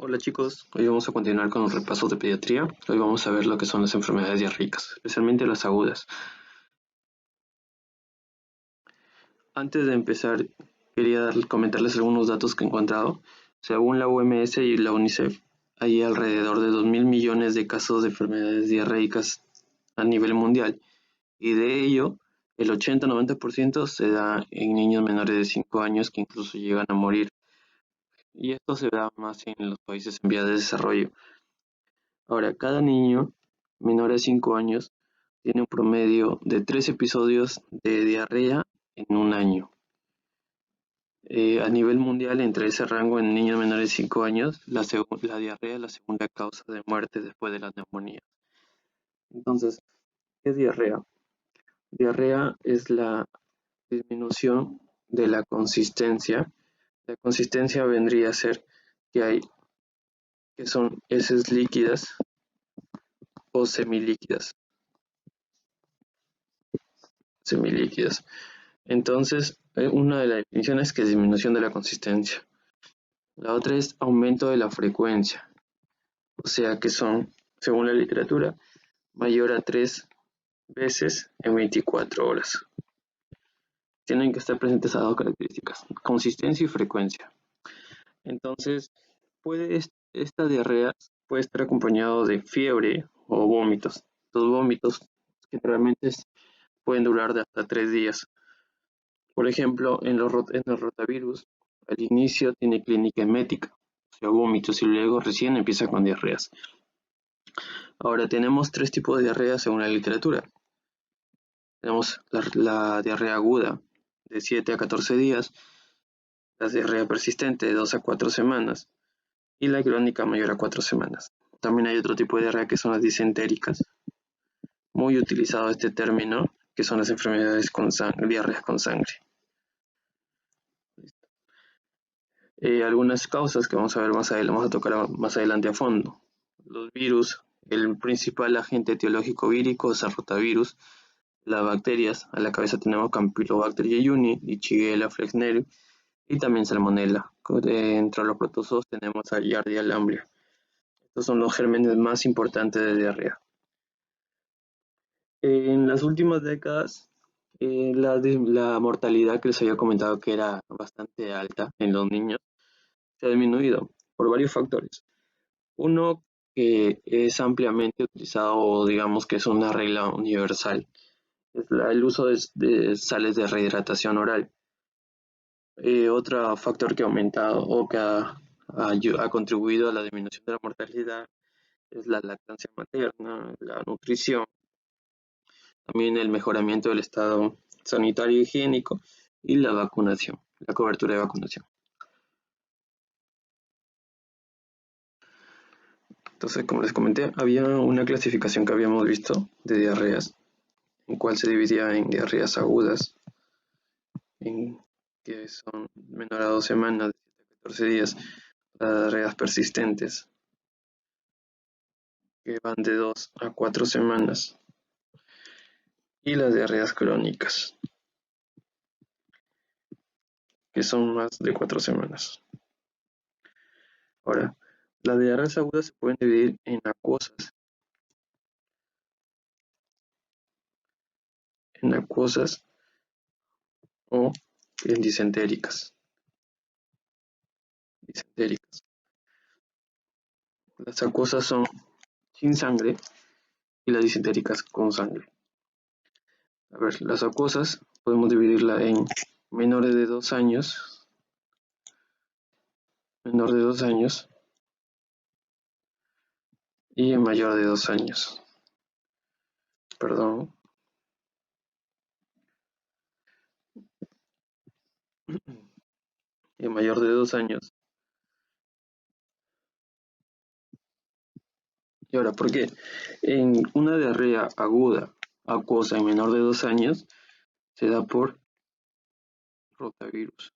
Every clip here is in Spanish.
Hola chicos, hoy vamos a continuar con los repasos de pediatría. Hoy vamos a ver lo que son las enfermedades diarreicas, especialmente las agudas. Antes de empezar, quería comentarles algunos datos que he encontrado. Según la OMS y la UNICEF, hay alrededor de 2.000 millones de casos de enfermedades diarreicas a nivel mundial, y de ello, el 80-90% se da en niños menores de 5 años que incluso llegan a morir, y esto se da más en los países en vías de desarrollo. Ahora, cada niño menor a 5 años tiene un promedio de 3 episodios de diarrea en un año. A nivel mundial, entre ese rango en niños menores de 5 años, la diarrea es la segunda causa de muerte después de la neumonía. Entonces, ¿qué es diarrea? Diarrea es la disminución de la consistencia. La consistencia vendría a ser que son heces líquidas o semilíquidas. Entonces, una de las definiciones que es disminución de la consistencia. La otra es aumento de la frecuencia, o sea que son, según la literatura, mayor a 3 veces en 24 horas. Tienen que estar presentes esas dos características, consistencia y frecuencia. Entonces, esta diarrea puede estar acompañado de fiebre o vómitos. Los vómitos generalmente pueden durar de hasta 3 días. Por ejemplo, en los rotavirus, al inicio tiene clínica emética, o sea, vómitos, y luego recién empieza con diarreas. Ahora, tenemos 3 tipos de diarrea según la literatura. Tenemos la diarrea aguda, de 7 a 14 días, la diarrea persistente, de 2 a 4 semanas, y la crónica mayor a 4 semanas. También hay otro tipo de diarrea que son las disentéricas. Muy utilizado este término, que son las enfermedades con diarreas con sangre. Algunas causas que vamos a ver más adelante, vamos a tocar más adelante a fondo. Los virus, el principal agente etiológico vírico es el rotavirus. Las bacterias, a la cabeza tenemos Campylobacter jejuni y Shigella flexneri, y también Salmonella. Entre los protozoos tenemos a Giardia lamblia. Estos son los gérmenes más importantes de diarrea. En las últimas décadas, la mortalidad que les había comentado que era bastante alta en los niños, se ha disminuido por varios factores. Uno que es ampliamente utilizado, o digamos que es una regla universal, es el uso de sales de rehidratación oral. Otro factor que ha aumentado o que ha contribuido a la disminución de la mortalidad es la lactancia materna, la nutrición, también el mejoramiento del estado sanitario y higiénico, y la vacunación, la cobertura de vacunación. Entonces, como les comenté, había una clasificación que habíamos visto de diarreas, en cual se dividía en diarreas agudas, que son menor a 2 semanas, de 7 a 14 días, las diarreas persistentes, que van de 2 a 4 semanas, y las diarreas crónicas, que son más de 4 semanas. Ahora, las diarreas agudas se pueden dividir en acuosas o en disentéricas. Las acuosas son sin sangre y las disentéricas con sangre. A ver, las acuosas podemos dividirla en menores de 2 años, y en mayor de 2 años. Perdón. Y en mayor de 2 años. Y ahora, ¿por qué? En una diarrea aguda, acuosa en menor de 2 años, se da por rotavirus.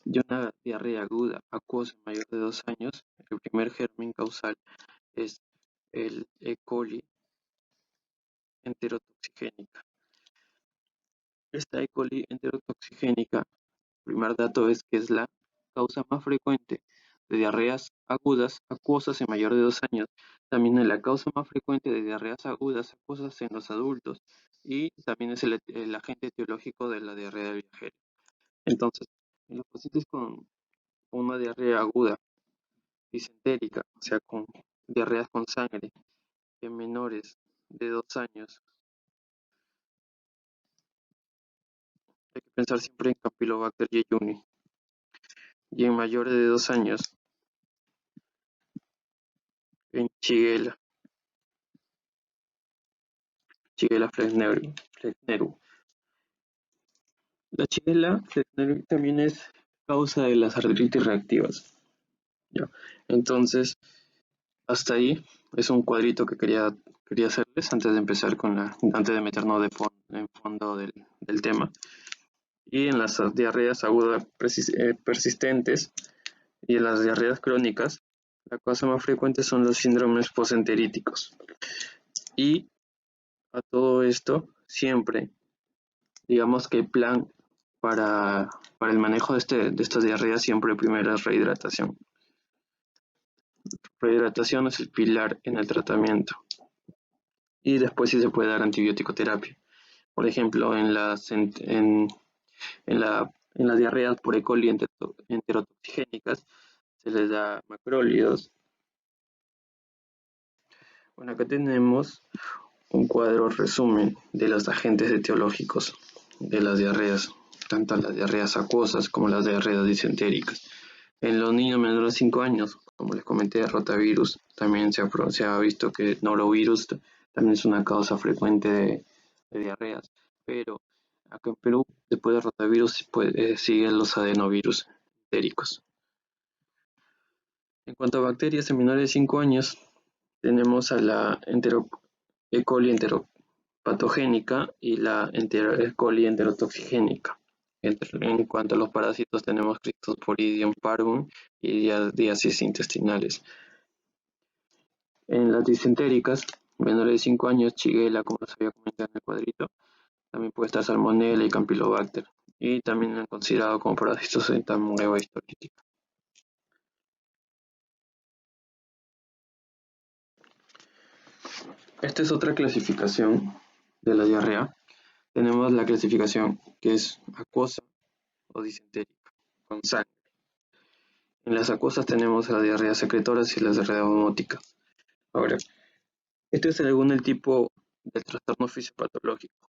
Y una diarrea aguda, acuosa en mayor de 2 años, el primer germen causal es el E. coli enterotoxigénica. Esta E. coli enterotoxigénica, el primer dato es que es la causa más frecuente de diarreas agudas acuosas en mayor de 2 años. También es la causa más frecuente de diarreas agudas acuosas en los adultos y también es el agente etiológico de la diarrea del viajero. Entonces, en los pacientes con una diarrea aguda disentérica, o sea, con diarreas con sangre en menores de 2 años, hay que pensar siempre en Campylobacter jejuni. Y en mayores de 2 años, en Shigella flexneru. La Shigella flexneru también es causa de las artritis reactivas. ¿Ya? Entonces, hasta ahí es un cuadrito que quería hacerles antes de empezar antes de meternos en fondo del tema. Y en las diarreas agudas persistentes y en las diarreas crónicas, la causa más frecuente son los síndromes posenteríticos. Y a todo esto, siempre, digamos que el plan para el manejo de estas diarreas siempre primero es rehidratación. Rehidratación es el pilar en el tratamiento. Y después sí se puede dar antibiótico terapia. Por ejemplo, en las diarreas por E. coli enterotoxigénicas se les da macrólidos. Bueno, acá tenemos un cuadro resumen de los agentes etiológicos de las diarreas, tanto las diarreas acuosas como las diarreas disentéricas. En los niños menores de 5 años, como les comenté, rotavirus, también se ha visto que norovirus también es una causa frecuente de diarreas, pero acá en Perú, después de rotavirus, siguen los adenovirus entéricos. En cuanto a bacterias en menores de 5 años, tenemos a la E. coli enteropatogénica y la E. coli enterotoxigénica. En cuanto a los parásitos, tenemos Cryptosporidium parvum y diasis intestinales. En las disentéricas, menores de 5 años, Shigella, como les había comentado en el cuadrito, también puede estar Salmonella y Campylobacter, y también han considerado como parásitos en Salmonella histolítica. Esta es otra clasificación de la diarrea. Tenemos la clasificación que es acuosa o disentérica, con sangre. En las acuosas tenemos las diarreas secretoras y las diarreas osmóticas. Ahora, este es según el tipo de trastorno fisiopatológico.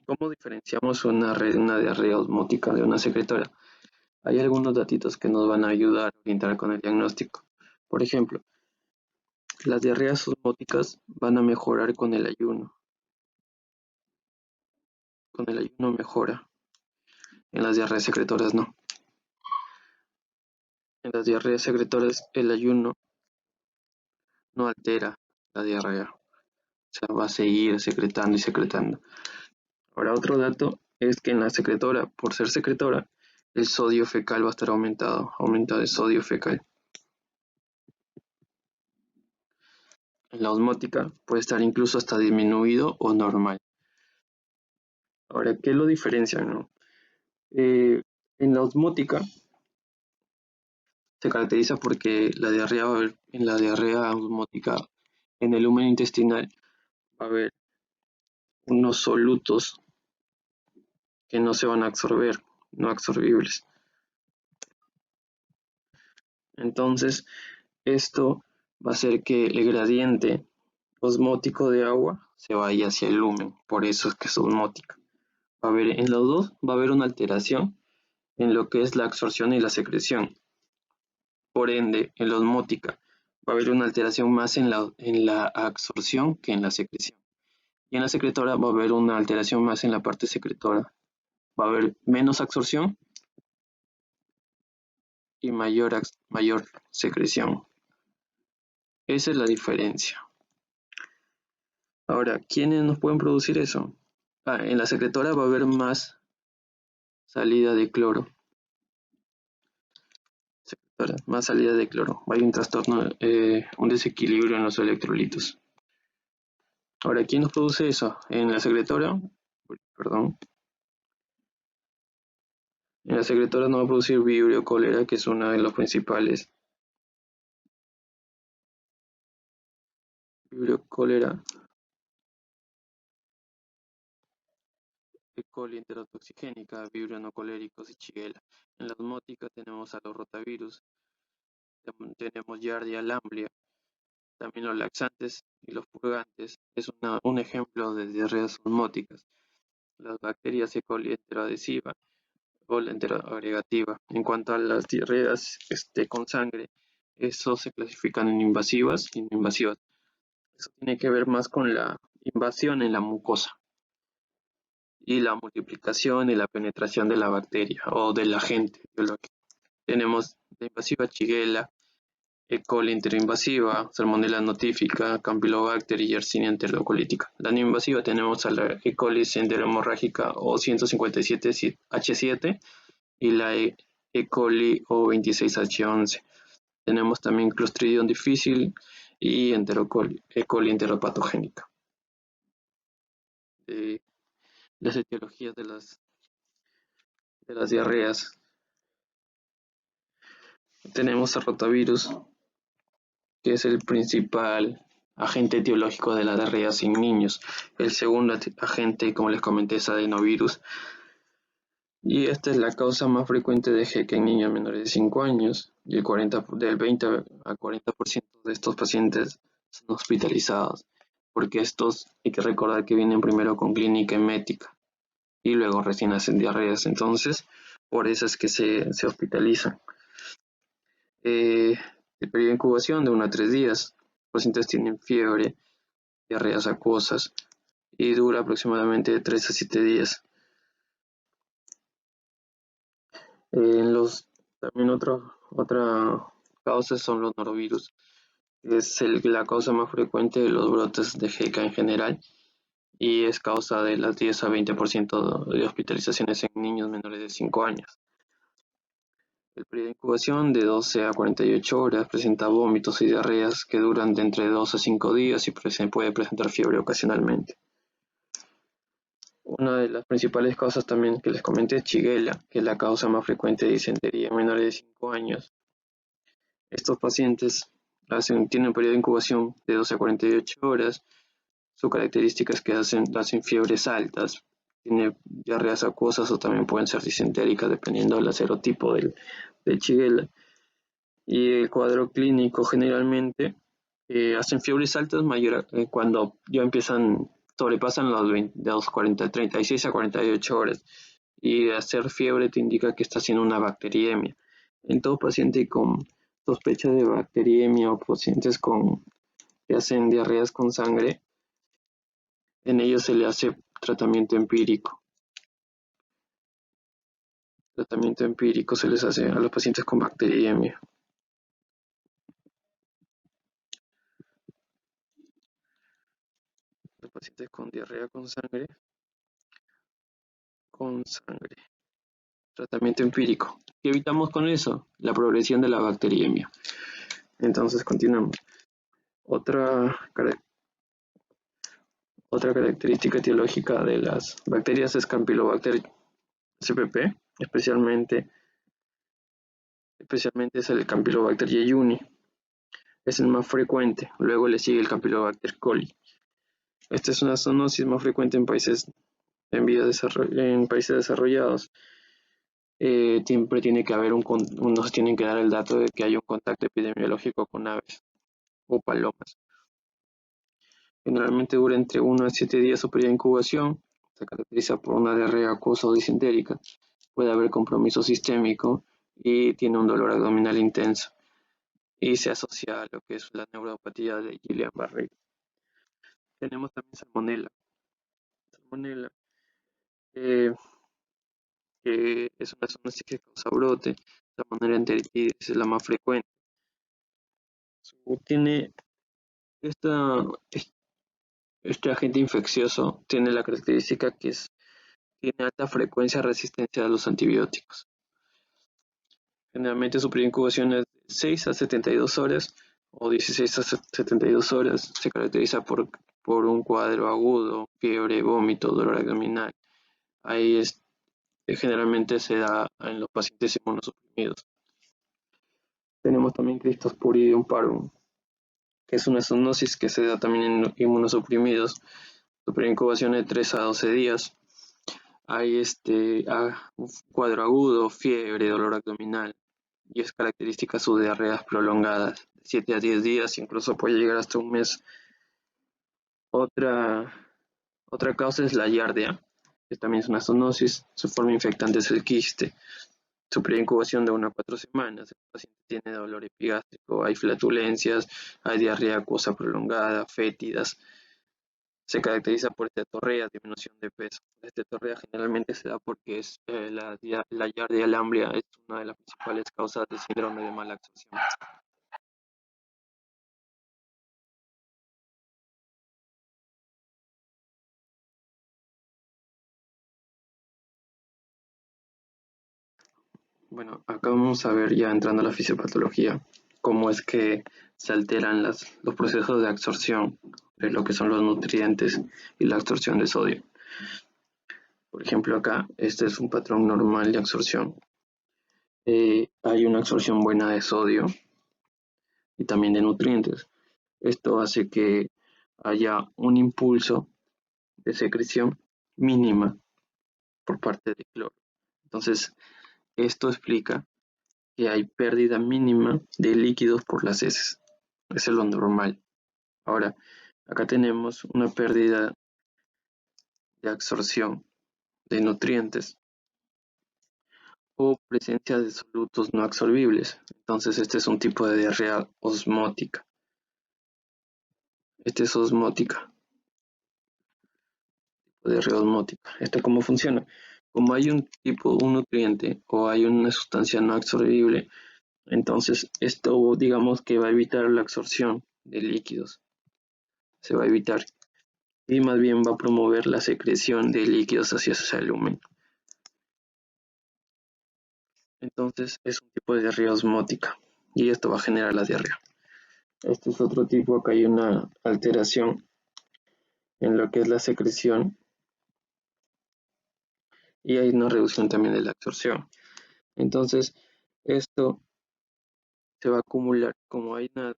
¿Cómo diferenciamos una diarrea osmótica de una secretora? Hay algunos datitos que nos van a ayudar a orientar con el diagnóstico. Por ejemplo, las diarreas osmóticas van a mejorar con el ayuno. Con el ayuno mejora. En las diarreas secretoras no. En las diarreas secretoras el ayuno no altera la diarrea. O sea, va a seguir secretando y secretando. Ahora, otro dato es que en la secretora, por ser secretora, el sodio fecal va a estar aumentado el sodio fecal. En la osmótica puede estar incluso hasta disminuido o normal. Ahora, ¿qué lo diferencia, no? En la osmótica se caracteriza porque en la diarrea osmótica, en el lumen intestinal, va a haber unos solutos que no se van a absorber, no absorbibles. Entonces, esto va a hacer que el gradiente osmótico de agua se vaya hacia el lumen, por eso es que es osmótica. En los dos va a haber una alteración en lo que es la absorción y la secreción. Por ende, en la osmótica va a haber una alteración más en la absorción que en la secreción. Y en la secretora va a haber una alteración más en la parte secretora. Va a haber menos absorción y mayor secreción. Esa es la diferencia. Ahora, ¿quiénes nos pueden producir eso? En la secretora va a haber más salida de cloro. Más salida de cloro. Hay un trastorno, un desequilibrio en los electrolitos. Ahora, ¿quién nos produce eso? En la secretora, perdón. En la secretora nos va a producir vibrio cólera, que es una de los principales Vibrio cólera, E. coli enterotoxigénica, Vibrio no coléricos y Shigella. En la osmótica tenemos a los rotavirus, tenemos Giardia lamblia, también los laxantes y los purgantes. Es un ejemplo de diarreas osmóticas. Las bacterias E. coli enteroadhesiva o la enteroagregativa. En cuanto a las diarreas con sangre, eso se clasifican en invasivas y no invasivas. Eso tiene que ver más con la invasión en la mucosa y la multiplicación y la penetración de la bacteria o del agente biológico. Tenemos la invasiva Shigella, E. coli interinvasiva, Salmonella notifica, Campylobacter y Yersinia enterocolítica. La no invasiva tenemos a la E. coli enterohemorrágica o 157H7 y la E. coli o 26H11. Tenemos también Clostridium difficile y E. coli enteropatogénica. Las etiologías de las diarreas. Tenemos a rotavirus, que es el principal agente etiológico de la diarrea en niños. El segundo agente, como les comenté, es adenovirus. Y esta es la causa más frecuente de JECA en niños menores de 5 años. Y del 20 al 40% de estos pacientes son hospitalizados. Porque estos hay que recordar que vienen primero con clínica emética y luego recién hacen diarreas. Entonces, por eso es que se hospitalizan. El periodo de incubación de 1 a 3 días. Los pacientes tienen fiebre, diarreas acuosas y dura aproximadamente de 3 a 7 días. También otra causa son los norovirus. Es la causa más frecuente de los brotes de JECA en general y es causa de las 10 a 20% de hospitalizaciones en niños menores de 5 años. El periodo de incubación de 12 a 48 horas presenta vómitos y diarreas que duran de entre 2 a 5 días y se puede presentar fiebre ocasionalmente. Una de las principales causas también que les comenté es Shigella, que es la causa más frecuente de disentería en menores de 5 años. Estos pacientes tienen un periodo de incubación de 12 a 48 horas. Su característica es que hacen fiebres altas, tienen diarreas acuosas o también pueden ser disentéricas dependiendo del serotipo del Shigella. Y el cuadro clínico generalmente hacen fiebres altas cuando ya sobrepasan de los 36 a 48 horas. Y hacer fiebre te indica que está haciendo una bacteriemia. En todo paciente con sospecha de bacteriemia o pacientes que hacen diarreas con sangre, en ellos se le hace tratamiento empírico. Tratamiento empírico se les hace a los pacientes con bacteriemia. Los pacientes con diarrea con sangre. Tratamiento empírico. ¿Qué evitamos con eso? La progresión de la bacteriemia. Entonces continuamos. Otra característica etiológica de las bacterias es Campylobacter spp, especialmente es el Campylobacter jejuni. Es el más frecuente. Luego le sigue el Campylobacter coli. Esta es una zoonosis más frecuente en países desarrollados. Siempre tiene que haber nos tienen que dar el dato de que hay un contacto epidemiológico con aves o palomas. Generalmente dura entre 1 a 7 días su periodo de incubación. Se caracteriza por una diarrea acuosa o disentérica. Puede haber compromiso sistémico y tiene un dolor abdominal intenso. Y se asocia a lo que es la neuropatía de Guillain-Barré. Tenemos también salmonella. Eh, que es una zoonosis que causa brote. Salmonella enteritidis es la más frecuente. Tiene este agente infeccioso tiene la característica que tiene alta frecuencia de resistencia a los antibióticos. Generalmente su periodo de incubación es de 6 a 72 horas o 16 a 72 horas. Se caracteriza por un cuadro agudo, fiebre, vómito, dolor abdominal. Ahí generalmente se da en los pacientes inmunosuprimidos. Tenemos también Cryptosporidium parvum. que es una zoonosis que se da también en inmunosuprimidos. Su preincubación de 3 a 12 días. Hay un cuadro agudo, fiebre, dolor abdominal, y es característica sus diarreas prolongadas, de 7 a 10 días, incluso puede llegar hasta un mes. Otra, otra causa es la giardia, que también es una zoonosis. Su forma infectante es el quiste. Su preincubación de 1 a 4 semanas. El paciente tiene dolor epigástrico, hay flatulencias, hay diarrea acuosa prolongada, fétidas. Se caracteriza por esteatorrea, disminución de peso. La esteatorrea generalmente se da porque la giardia lamblia es una de las principales causas del síndrome de mala absorción. Bueno, acá vamos a ver, ya entrando a la fisiopatología, cómo es que se alteran los procesos de absorción de lo que son los nutrientes y la absorción de sodio. Por ejemplo, acá este es un patrón normal de absorción. Hay una absorción buena de sodio y también de nutrientes. Esto hace que haya un impulso de secreción mínima por parte del cloro. Entonces, esto explica que hay pérdida mínima de líquidos por las heces. Eso es lo normal. Ahora, acá tenemos una pérdida de absorción de nutrientes o presencia de solutos no absorbibles. Entonces, este es un tipo de diarrea osmótica. Este es osmótica, diarrea osmótica. ¿Esto cómo funciona? Como hay un nutriente o hay una sustancia no absorbible, entonces esto digamos que va a evitar la absorción de líquidos. Se va a evitar y más bien va a promover la secreción de líquidos hacia ese lumen. Entonces es un tipo de diarrea osmótica y esto va a generar la diarrea. Este es otro tipo, acá hay una alteración en lo que es la secreción y hay una reducción también de la absorción. Entonces esto se va a acumular, como hay una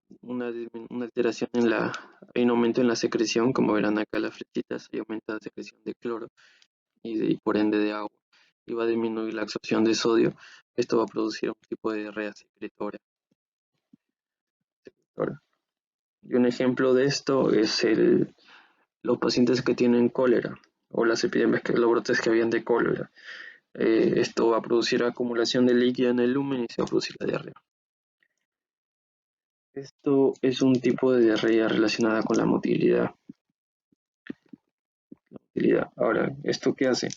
alteración hay un aumento en la secreción, como verán acá las flechitas, hay aumenta la secreción de cloro y por ende de agua, y va a disminuir la absorción de sodio. Esto va a producir un tipo de diarrea secretora. Y un ejemplo de esto es los pacientes que tienen cólera o las epidemias, los brotes que habían de cólera. Esto va a producir acumulación de líquido en el lumen y se va a producir la diarrea. Esto es un tipo de diarrea relacionada con la motilidad. Ahora, ¿esto qué hace?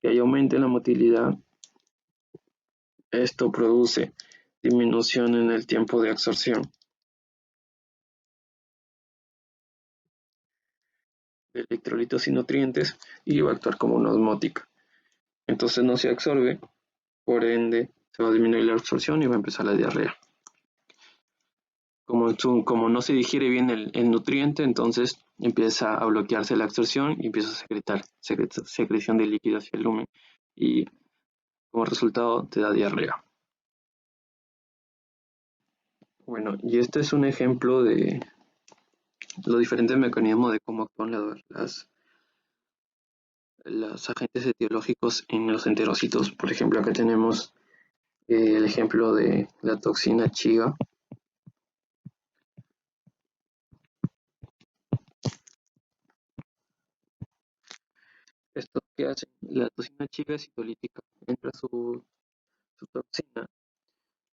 Que hay aumento en la motilidad. Esto produce disminución en el tiempo de absorción de electrolitos y nutrientes y va a actuar como una osmótica. Entonces no se absorbe, por ende se va a disminuir la absorción y va a empezar la diarrea. Como no se digiere bien el nutriente, entonces empieza a bloquearse la absorción y empieza a secreción de líquido hacia el lumen y como resultado te da diarrea. Bueno, y este es un ejemplo de los diferentes mecanismos de cómo actúan los agentes etiológicos en los enterocitos. Por ejemplo, acá tenemos el ejemplo de la toxina Chiga. Esto que hace, la toxina Chiga es citolítica, entra su toxina,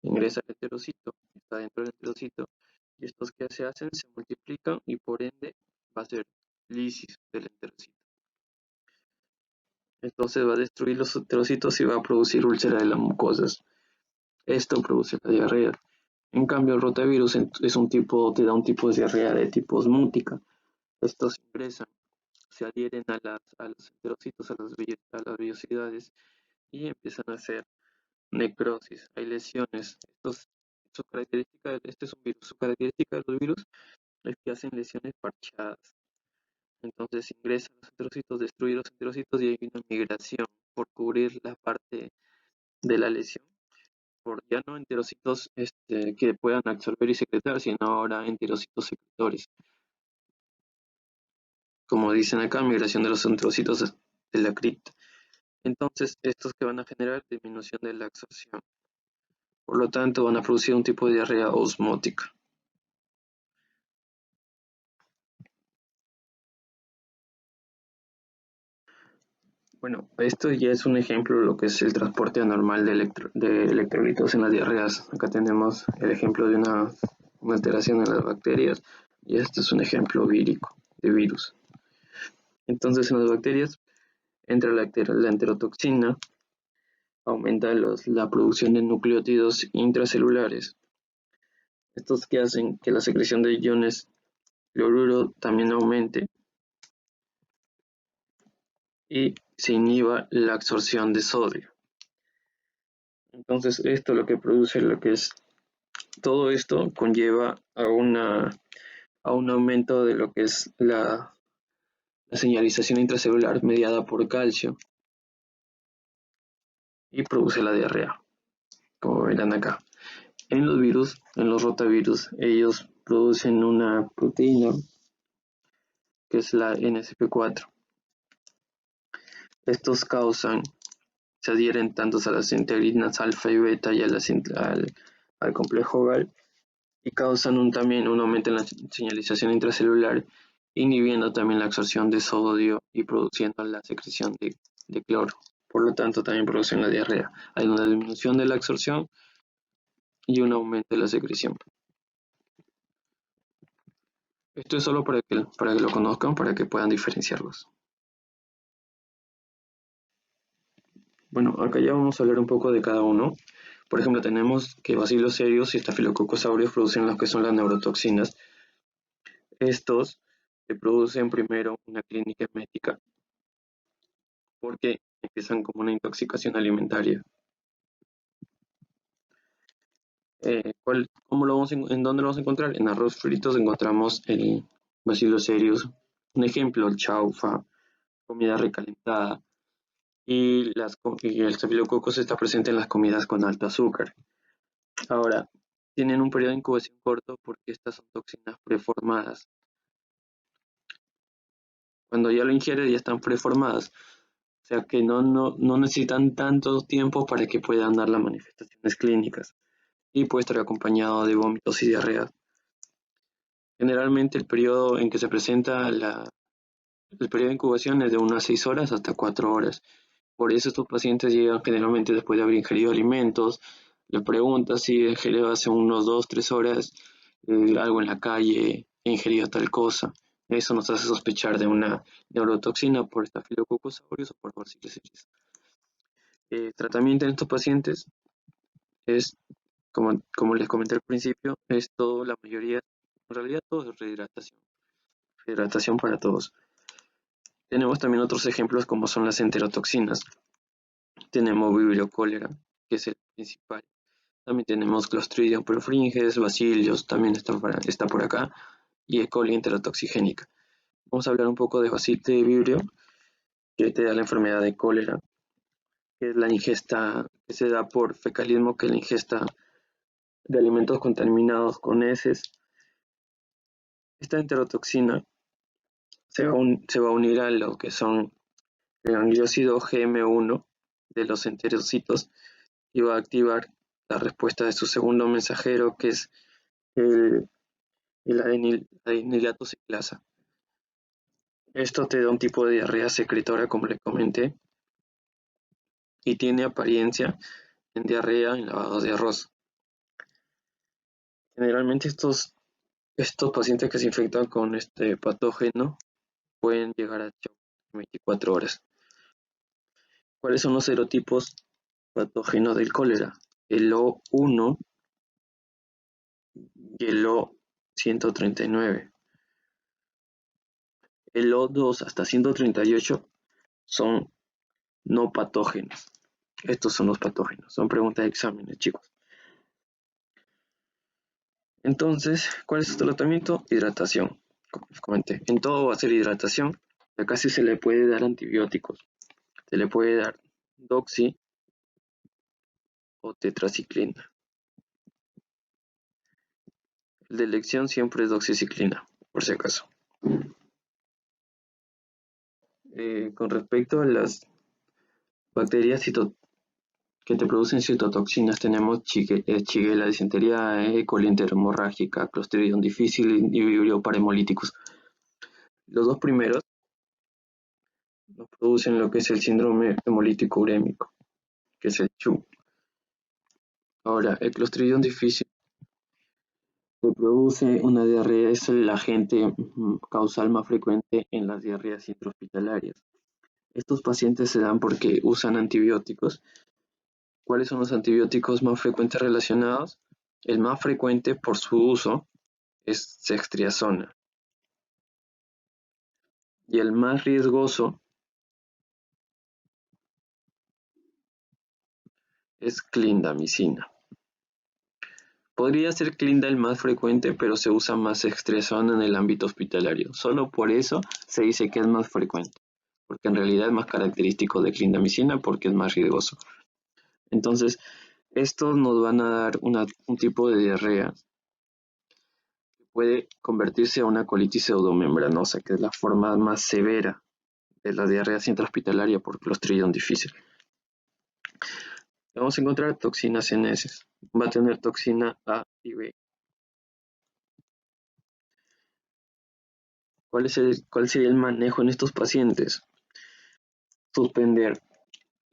ingresa al enterocito, está dentro del enterocito, y estos que se hacen se multiplican y por ende va a ser lisis del enterocito. Entonces va a destruir los enterocitos y va a producir úlcera de las mucosas. Esto produce la diarrea. En cambio, el rotavirus te da un tipo de diarrea de tipo osmótica. Estos ingresan, se adhieren a los enterocitos, a las vellosidades y empiezan a hacer necrosis. Hay lesiones. Este es un virus. Su característica de los virus es que hacen lesiones parchadas. Entonces ingresan los enterocitos, destruyen los enterocitos y hay una migración por cubrir la parte de la lesión por ya no enterocitos que puedan absorber y secretar, sino ahora enterocitos secretores. Como dicen acá, migración de los enterocitos de la cripta. Entonces, estos que van a generar disminución de la absorción. Por lo tanto, van a producir un tipo de diarrea osmótica. Bueno, esto ya es un ejemplo de lo que es el transporte anormal de electrolitos en las diarreas. Acá tenemos el ejemplo de una alteración en las bacterias y este es un ejemplo vírico de virus. Entonces, en las bacterias entra la enterotoxina, aumenta la producción de nucleótidos intracelulares. Estos que hacen que la secreción de iones cloruro también aumente y se inhiba la absorción de sodio. Entonces, esto lo que produce lo que es todo esto conlleva a un aumento de lo que es la señalización intracelular mediada por calcio y produce la diarrea, como verán acá. En los virus, en los rotavirus, ellos producen una proteína que es la NSP4. Estos se adhieren tanto a las integrinas alfa y beta y al complejo GAL y causan también un aumento en la señalización intracelular, inhibiendo también la absorción de sodio y produciendo la secreción de cloro. Por lo tanto, también producen la diarrea. Hay una disminución de la absorción y un aumento de la secreción. Esto es solo para que lo conozcan, para que puedan diferenciarlos. Bueno, acá ya vamos a hablar un poco de cada uno. Por ejemplo, tenemos que bacilos serios y estafilococcus aureus producen lo que son las neurotoxinas. Estos producen primero una clínica emética porque empiezan como una intoxicación alimentaria. ¿En dónde lo vamos a encontrar? En arroz fritos encontramos el Bacillus cereus, un ejemplo, el chaufa, comida recalentada, y el estafilococcus está presente en las comidas con alto azúcar. Ahora, tienen un periodo de incubación corto porque estas son toxinas preformadas. Cuando ya lo ingieres ya están preformadas, o sea que no necesitan tanto tiempo para que puedan dar las manifestaciones clínicas y puede estar acompañado de vómitos y diarrea. Generalmente el periodo en que se presenta el periodo de incubación es de unas 6 horas hasta 4 horas. Por eso estos pacientes llegan generalmente después de haber ingerido alimentos, le preguntas si ingerido hace unos 2-3 horas algo en la calle, he ingerido tal cosa. Eso nos hace sospechar de una neurotoxina por Staphylococcus aureus o por Bacillus cereus. Tratamiento en estos pacientes es, como les comenté al principio, es todo, la mayoría, en realidad todo es rehidratación. Rehidratación para todos. Tenemos también otros ejemplos como son las enterotoxinas. Tenemos Vibrio cholera, que es el principal. También tenemos Clostridium perfringens, Bacillus, también está por acá, y E. coli enterotoxigénica. Vamos a hablar un poco de Vibrio, que te da la enfermedad de cólera, que es la ingesta que se da por fecalismo, que es la ingesta de alimentos contaminados con heces. Esta enterotoxina se va a unir a lo que son el angiócido GM1 de los enterocitos y va a activar la respuesta de su segundo mensajero, que es el adenilato ciclasa. Esto te da un tipo de diarrea secretora, como les comenté, y tiene apariencia en diarrea en lavados de arroz. Generalmente estos pacientes que se infectan con este patógeno pueden llegar a shock en 24 horas. ¿Cuáles son los serotipos patógenos del cólera? El O1 y el O139. El O2 hasta 138 son no patógenos. Estos son los patógenos. Son preguntas de exámenes, chicos. Entonces, ¿cuál es su tratamiento? Hidratación. Como les comenté, en todo va a ser hidratación. Acá sí se le puede dar antibióticos. Se le puede dar doxy o tetraciclina. El de elección siempre es doxiciclina, por si acaso. Con respecto a las bacterias que te producen citotoxinas, tenemos Shigella disentería, E. coli enteromorrágica, Clostridium difficile y Vibrio parhemolyticus. Los dos primeros nos producen lo que es el síndrome hemolítico urémico, que es el CHU. Ahora, el Clostridium difficile se produce una diarrea, es el agente causal más frecuente en las diarreas intrahospitalarias. Estos pacientes se dan porque usan antibióticos. ¿Cuáles son los antibióticos más frecuentes relacionados? El más frecuente por su uso es ceftriaxona y el más riesgoso es clindamicina. Podría ser clinda el más frecuente, pero se usa más ceftriaxona en el ámbito hospitalario. Solo por eso se dice que es más frecuente, porque en realidad es más característico de clindamicina porque es más riesgoso. Entonces, estos nos van a dar un tipo de diarrea que puede convertirse a una colitis pseudomembranosa, que es la forma más severa de la diarrea intrahospitalaria por Clostridium difficile. Vamos a encontrar toxinas en heces. Va a tener toxina A y B. ¿Cuál sería el manejo en estos pacientes? Suspender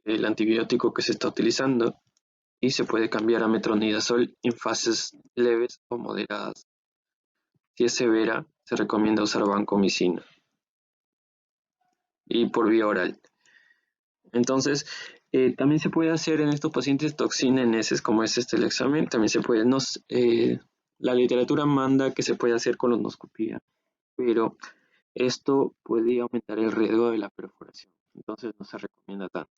el antibiótico que se está utilizando y se puede cambiar a metronidazol en fases leves o moderadas. Si es severa, se recomienda usar vancomicina y por vía oral. Entonces, también se puede hacer en estos pacientes toxina en heces, como es el examen. También se puede, la literatura manda que se puede hacer colonoscopia, pero esto puede aumentar el riesgo de la perforación, entonces no se recomienda tanto.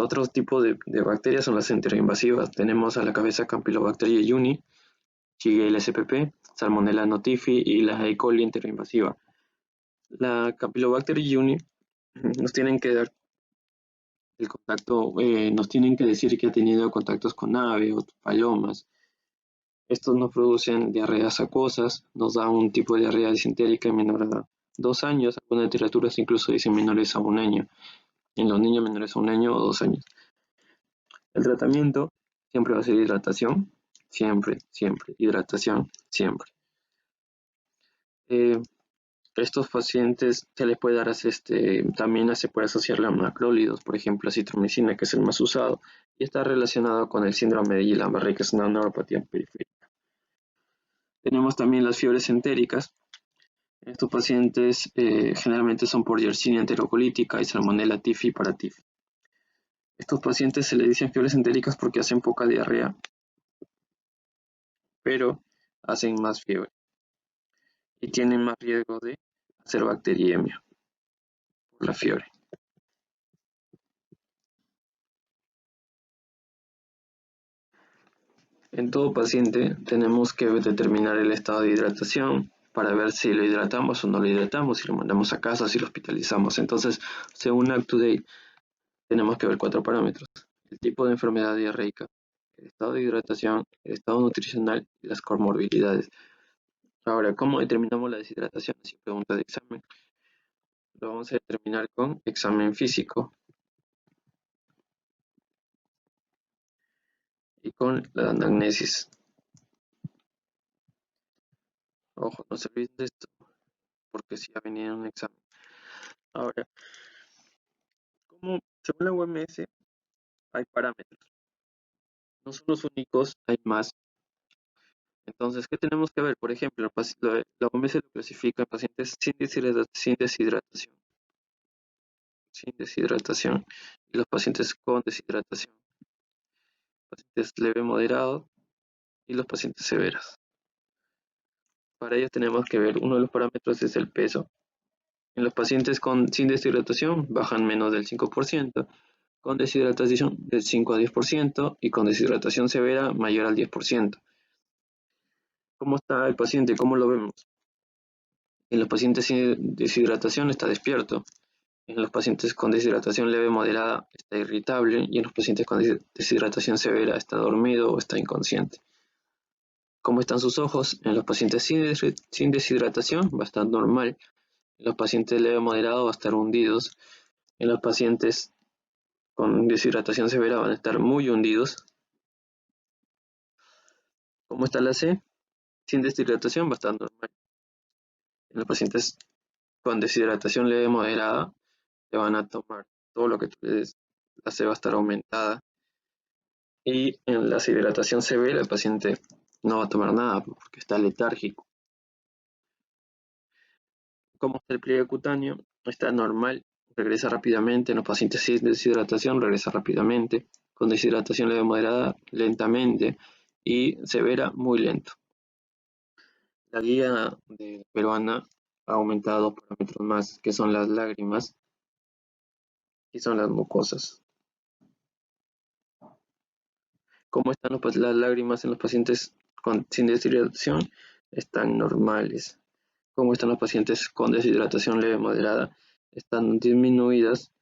Otros tipos de bacterias son las enteroinvasivas. Tenemos a la cabeza Campylobacter jejuni, Shigella spp, Salmonella notifi y la E. coli enteroinvasiva. La Campylobacter jejuni nos tienen que dar el contacto, nos tienen que decir que ha tenido contactos con aves o palomas. Estos nos producen diarreas acuosas, nos da un tipo de diarrea disentérica menor a 2 años, algunas literaturas incluso dicen menores a 1 año, en los niños menores a 1 año o 2 años. El tratamiento siempre va a ser hidratación, siempre, hidratación, siempre. Estos pacientes se les puede dar también se puede asociar a macrólidos, por ejemplo, acitromicina, que es el más usado, y está relacionado con el síndrome de Guillain-Barré, que es una neuropatía periférica. Tenemos también las fiebres entéricas. Estos pacientes generalmente son por Yersinia enterocolítica y Salmonella typhi paratyphi. Estos pacientes se les dicen fiebres entéricas porque hacen poca diarrea, pero hacen más fiebre y tienen más riesgo de hacer bacteriemia por la fiebre. En todo paciente tenemos que determinar el estado de hidratación para ver si lo hidratamos o no lo hidratamos, si lo mandamos a casa, si lo hospitalizamos. Entonces, según UpToDate, tenemos que ver 4 parámetros: el tipo de enfermedad diarreica, el estado de hidratación, el estado nutricional y las comorbilidades. Ahora, ¿cómo determinamos la deshidratación? Sin pregunta de examen. Lo vamos a determinar con examen físico y con la anamnesis. Ojo, no se olviden de esto, porque si ha venido en un examen. Ahora, según la OMS, hay parámetros. No son los únicos, hay más. Entonces, ¿qué tenemos que ver? Por ejemplo, la OMS lo clasifica en pacientes sin deshidratación, y los pacientes con deshidratación, pacientes leve moderado y los pacientes severos. Para ello tenemos que ver, uno de los parámetros es el peso. En los pacientes sin deshidratación bajan menos del 5%, con deshidratación del 5 a 10% y con deshidratación severa mayor al 10%. ¿Cómo está el paciente? ¿Cómo lo vemos? En los pacientes sin deshidratación está despierto, En los pacientes con deshidratación leve moderada está irritable y en los pacientes con deshidratación severa está dormido o está inconsciente. ¿Cómo están sus ojos? En los pacientes sin deshidratación va a estar normal. En los pacientes leve moderado va a estar hundidos. En los pacientes con deshidratación severa van a estar muy hundidos. ¿Cómo está la C? Sin deshidratación va a estar normal. En los pacientes con deshidratación leve moderada le van a tomar todo lo que tú le des. La C va a estar aumentada. Y en la deshidratación severa el paciente no va a tomar nada porque está letárgico. ¿Cómo está el pliegue cutáneo? Está normal, regresa rápidamente. En los pacientes sin deshidratación regresa rápidamente. Con deshidratación leve moderada, lentamente. Y severa, muy lento. La guía peruana ha aumentado 2 parámetros más, que son las lágrimas y son las mucosas. ¿Cómo están las lágrimas en los pacientes sin deshidratación? Están normales. ¿Cómo están los pacientes con deshidratación leve moderada? Están disminuidas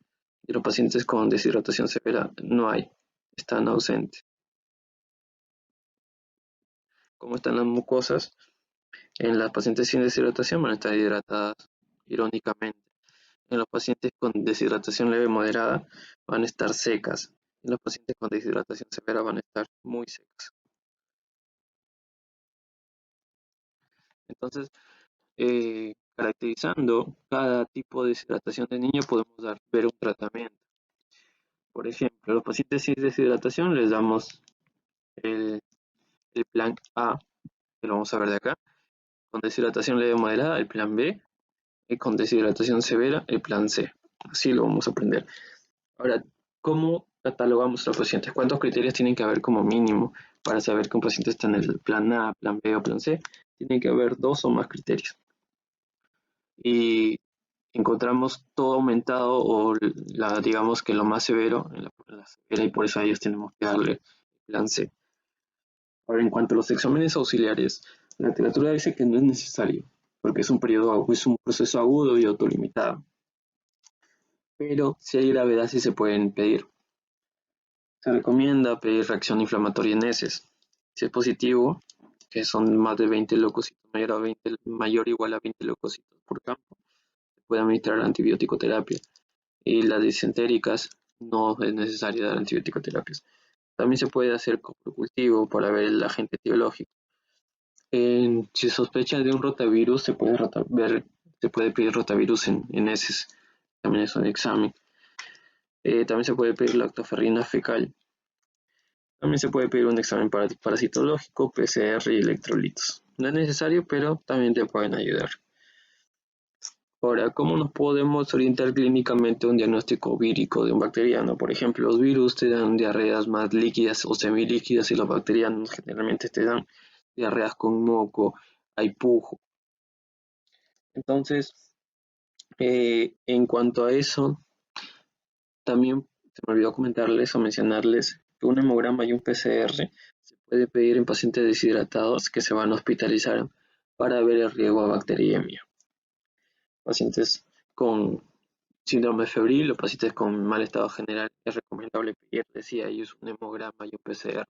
y los pacientes con deshidratación severa no hay, están ausentes. ¿Cómo están las mucosas? En las pacientes sin deshidratación van a estar hidratadas, irónicamente. En los pacientes con deshidratación leve moderada van a estar secas. En los pacientes con deshidratación severa van a estar muy secas. Entonces, caracterizando cada tipo de deshidratación de niño podemos ver un tratamiento. Por ejemplo, a los pacientes sin deshidratación les damos el, el plan A, que lo vamos a ver de acá. Con deshidratación leve o moderada, el plan B. Y con deshidratación severa, el plan C. Así lo vamos a aprender. Ahora, ¿cómo catalogamos a los pacientes? ¿Cuántos criterios tienen que haber como mínimo para saber que un paciente está en el plan A, plan B o plan C? Tienen que haber 2 o más criterios. Y encontramos todo aumentado o digamos que lo más severo en la severa y por eso a ellos tenemos que darle el plan C. Ahora, en cuanto a los exámenes auxiliares, la literatura dice que no es necesario, porque es un proceso agudo y autolimitado. Pero si hay gravedad sí se pueden pedir. Se recomienda pedir reacción inflamatoria en heces. Si es positivo, que son más de 20 leucocitos, mayor o igual a 20 leucocitos por campo, se puede administrar antibiótico terapia. Y las disentéricas no es necesario dar antibiótico terapias. También se puede hacer cultivo para ver el agente etiológico. Si sospecha de un rotavirus, se puede pedir rotavirus en heces. También es un examen. También se puede pedir lactoferrina fecal. También se puede pedir un examen parasitológico, PCR y electrolitos. No es necesario, pero también te pueden ayudar. Ahora, ¿cómo nos podemos orientar clínicamente a un diagnóstico vírico de un bacteriano? Por ejemplo, los virus te dan diarreas más líquidas o semilíquidas y los bacterianos generalmente te dan diarreas con moco, hay pujo. Entonces, en cuanto a eso, también se me olvidó comentarles o mencionarles que un hemograma y un PCR se puede pedir en pacientes deshidratados que se van a hospitalizar para ver el riesgo a bacteriemia. Pacientes con síndrome febril o pacientes con mal estado general es recomendable pedir, decía ellos, un hemograma y un PCR.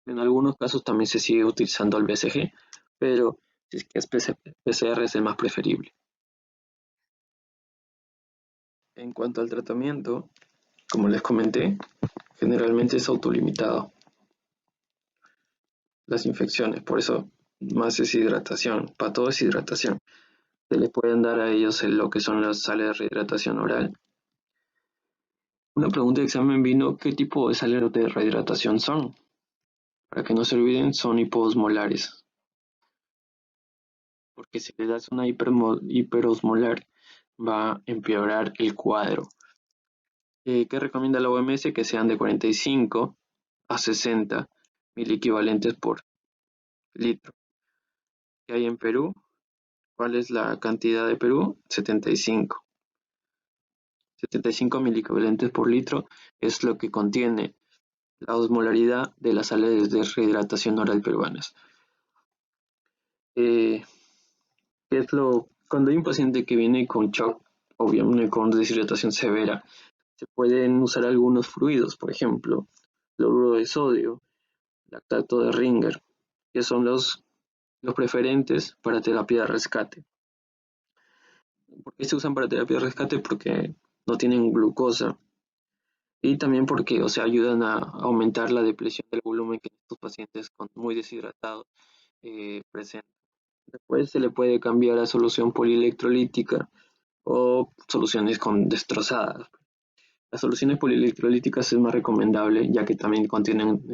En algunos casos también se sigue utilizando el BCG, pero si es que es PCR es el más preferible. En cuanto al tratamiento, como les comenté, generalmente es autolimitado. Las infecciones, por eso más es hidratación, para todo es hidratación. Se les pueden dar a ellos lo que son las sales de rehidratación oral. Una pregunta de examen vino, ¿qué tipo de sales de rehidratación son? Para que no se olviden, son hiposmolares. Porque si le das una hiperosmolar, va a empeorar el cuadro. ¿Qué recomienda la OMS? Que sean de 45 a 60 miliequivalentes por litro. ¿Qué hay en Perú? ¿Cuál es la cantidad de Perú? 75. 75 miliequivalentes por litro es lo que contiene la osmolaridad de las sales de rehidratación oral peruanas. Cuando hay un paciente que viene con shock o bien con deshidratación severa, se pueden usar algunos fluidos, por ejemplo, cloruro de sodio, lactato de Ringer, que son los preferentes para terapia de rescate. ¿Por qué se usan para terapia de rescate? Porque no tienen glucosa y también porque, o sea, ayudan a aumentar la depresión del volumen que estos pacientes con muy deshidratados presentan. Después se le puede cambiar a solución polielectrolítica o soluciones con destrozadas. Las soluciones polielectrolíticas es más recomendable ya que también contienen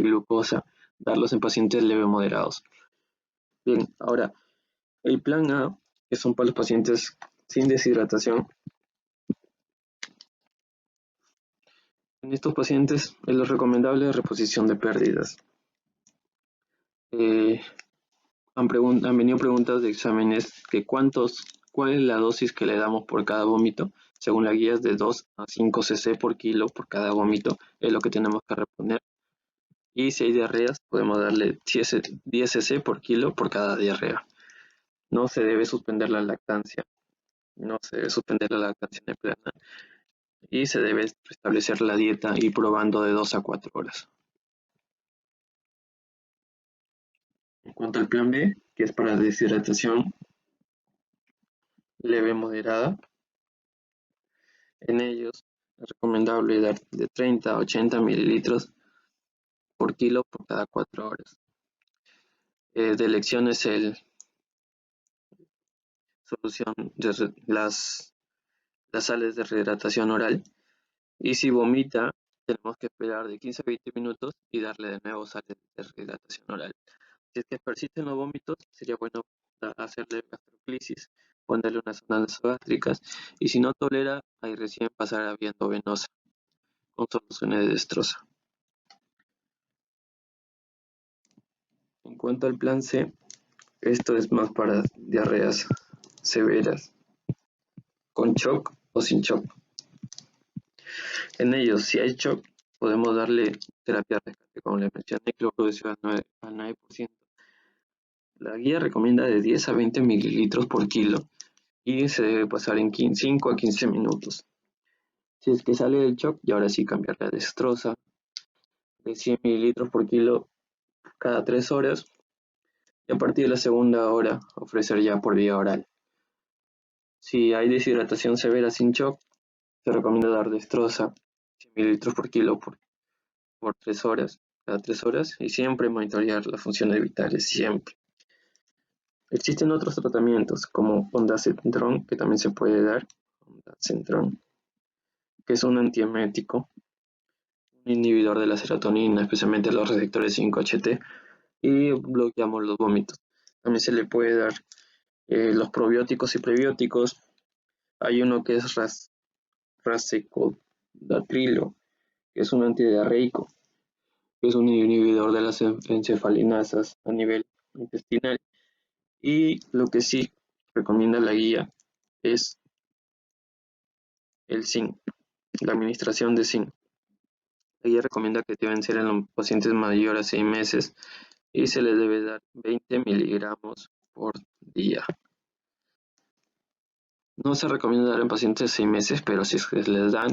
glucosa, darlos en pacientes leve moderados. Bien, ahora el plan A, que son para los pacientes sin deshidratación. En estos pacientes es lo recomendable reposición de pérdidas. Eh, han venido preguntas de exámenes que cuál es la dosis que le damos por cada vómito. Según la guía es de 2 a 5 cc por kilo por cada vómito, es lo que tenemos que reponer. Y si hay diarreas, podemos darle 10 cc por kilo por cada diarrea. No se debe suspender la lactancia. No se debe suspender la lactancia en plana. Y se debe restablecer la dieta y probando de 2 a 4 horas. En cuanto al plan B, que es para deshidratación leve moderada, en ellos es recomendable dar de 30 a 80 mililitros por kilo por cada 4 horas. De elección es el solución de las sales de rehidratación oral. Y si vomita, tenemos que esperar de 15 a 20 minutos y darle de nuevo sales de rehidratación oral. Si es que persisten los vómitos, sería bueno hacerle gastroclisis, ponerle unas sondas gástricas y si no tolera, ahí recién pasar a vía endovenosa con soluciones de destroza. En cuanto al plan C, esto es más para diarreas severas, con shock o sin shock. En ellos, si hay shock, podemos darle terapia de rescate, como le mencioné, cloruro de sodio al 9%. La guía recomienda de 10 a 20 mililitros por kilo y se debe pasar en 5 a 15 minutos. Si es que sale del shock, y ahora sí cambiar la destroza de 100 mililitros por kilo cada 3 horas y a partir de la segunda hora ofrecer ya por vía oral. Si hay deshidratación severa sin shock, se recomienda dar destroza 100 mililitros por kilo por 3 horas, cada 3 horas y siempre monitorear las funciones vitales, siempre. Existen otros tratamientos como ondansetron, que también se puede dar, ondansetron, que es un antiemético, un inhibidor de la serotonina, especialmente los receptores 5-HT, y bloqueamos los vómitos. También se le puede dar los probióticos y prebióticos. Hay uno que es racecodatrilo, que es un antidiarreico, que es un inhibidor de las encefalinasas a nivel intestinal. Y lo que sí recomienda la guía es el zinc, la administración de zinc. La guía recomienda que deben ser en los pacientes mayores a 6 meses y se les debe dar 20 miligramos por día. No se recomienda dar en pacientes de 6 meses, pero si es que les dan,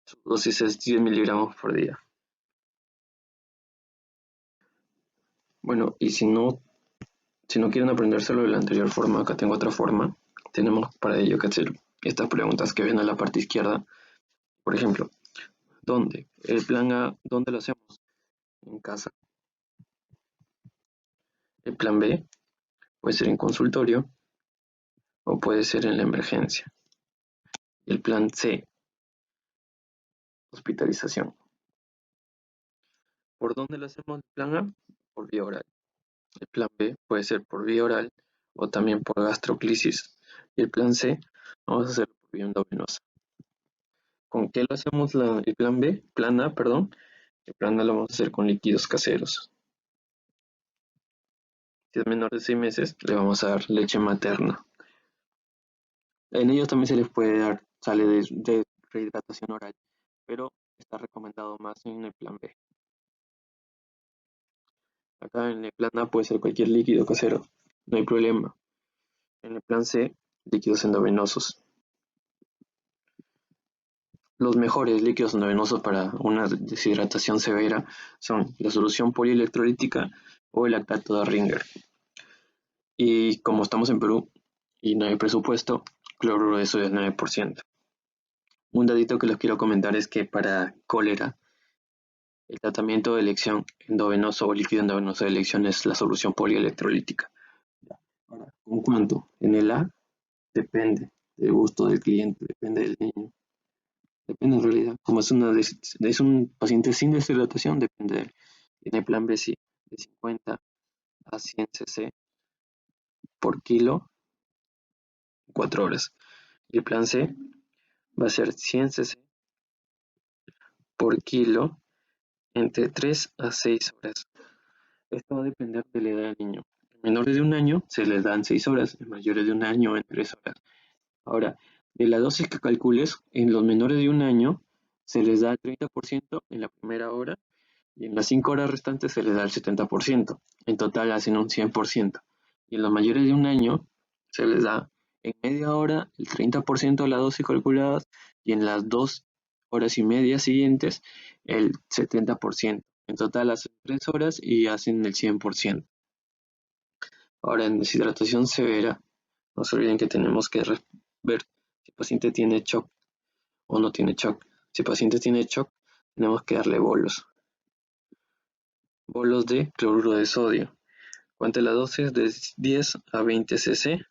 su dosis es 10 miligramos por día. Bueno, y si no quieren aprendérselo de la anterior forma, acá tengo otra forma. Tenemos para ello que hacer estas preguntas que ven a la parte izquierda. Por ejemplo, ¿dónde? El plan A, ¿dónde lo hacemos? En casa. El plan B puede ser en consultorio o puede ser en la emergencia. Y el plan C, hospitalización. ¿Por dónde lo hacemos el plan A? Por vía oral. El plan B puede ser por vía oral o también por gastroclisis. Y el plan C, vamos a hacerlo por vía endovenosa. ¿Con qué lo hacemos el plan B? Plan A, perdón. El plan A lo vamos a hacer con líquidos caseros. Si es menor de 6 meses, le vamos a dar leche materna. En ellos también se les puede dar sale de rehidratación oral, pero está recomendado más en el plan B. Acá en el plan A puede ser cualquier líquido casero, no hay problema. En el plan C, líquidos endovenosos. Los mejores líquidos endovenosos para una deshidratación severa son la solución polielectrolítica o el lactato de Ringer. Y como estamos en Perú y no hay presupuesto, cloruro de sodio es 9%. Un datito que les quiero comentar es que para cólera, el tratamiento de elección endovenoso o líquido endovenoso de elección es la solución polielectrolítica. Ahora, ¿con cuánto? En el A depende del gusto del cliente, depende del niño. Depende en realidad. Como es un paciente sin deshidratación, depende de él. En el plan B sí, de 50 a 100 cc por kilo, 4 horas. Y el plan C va a ser 100 cc por kilo entre 3 a 6 horas. Esto va a depender de la edad del niño. En menores de un año se les dan 6 horas, en mayores de un año en 3 horas. Ahora, de la dosis que calcules, en los menores de un año se les da el 30% en la primera hora y en las 5 horas restantes se les da el 70%. En total hacen un 100%. Y en los mayores de un año se les da en media hora el 30% de la dosis calculada y en las 2 horas y media siguientes el 70%. En total hacen 3 horas y hacen el 100%. Ahora, en deshidratación severa, no se olviden que tenemos que ver si el paciente tiene shock o no tiene shock. Si el paciente tiene shock, tenemos que darle bolos. Bolos de cloruro de sodio. ¿Cuánta es la dosis? De 10 a 20 cc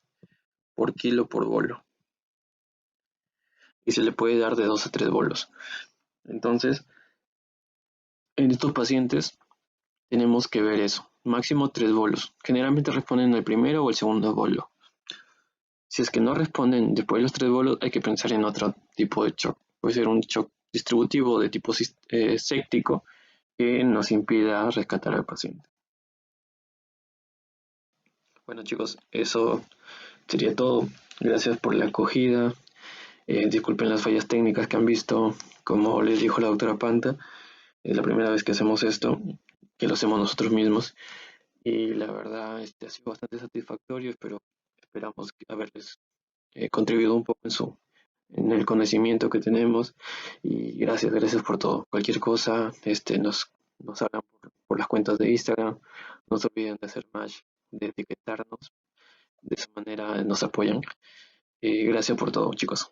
por kilo por bolo. Y se le puede dar de 2 a 3 bolos. Entonces, en estos pacientes tenemos que ver eso. Máximo 3 bolos. Generalmente responden al primero o el segundo bolo. Si es que no responden después de los 3 bolos, hay que pensar en otro tipo de shock. Puede ser un shock distributivo de tipo séptico que nos impida rescatar al paciente. Bueno chicos, eso sería todo. Gracias por la acogida. Disculpen las fallas técnicas que han visto. Como les dijo la doctora Panta, es la primera vez que hacemos esto, que lo hacemos nosotros mismos. Y la verdad ha sido bastante satisfactorio, pero esperamos haberles contribuido un poco en el conocimiento que tenemos. Y gracias por todo. Cualquier cosa, nos hablan por las cuentas de Instagram. No se olviden de hacer match, de etiquetarnos. De esa manera nos apoyan. Gracias por todo, chicos.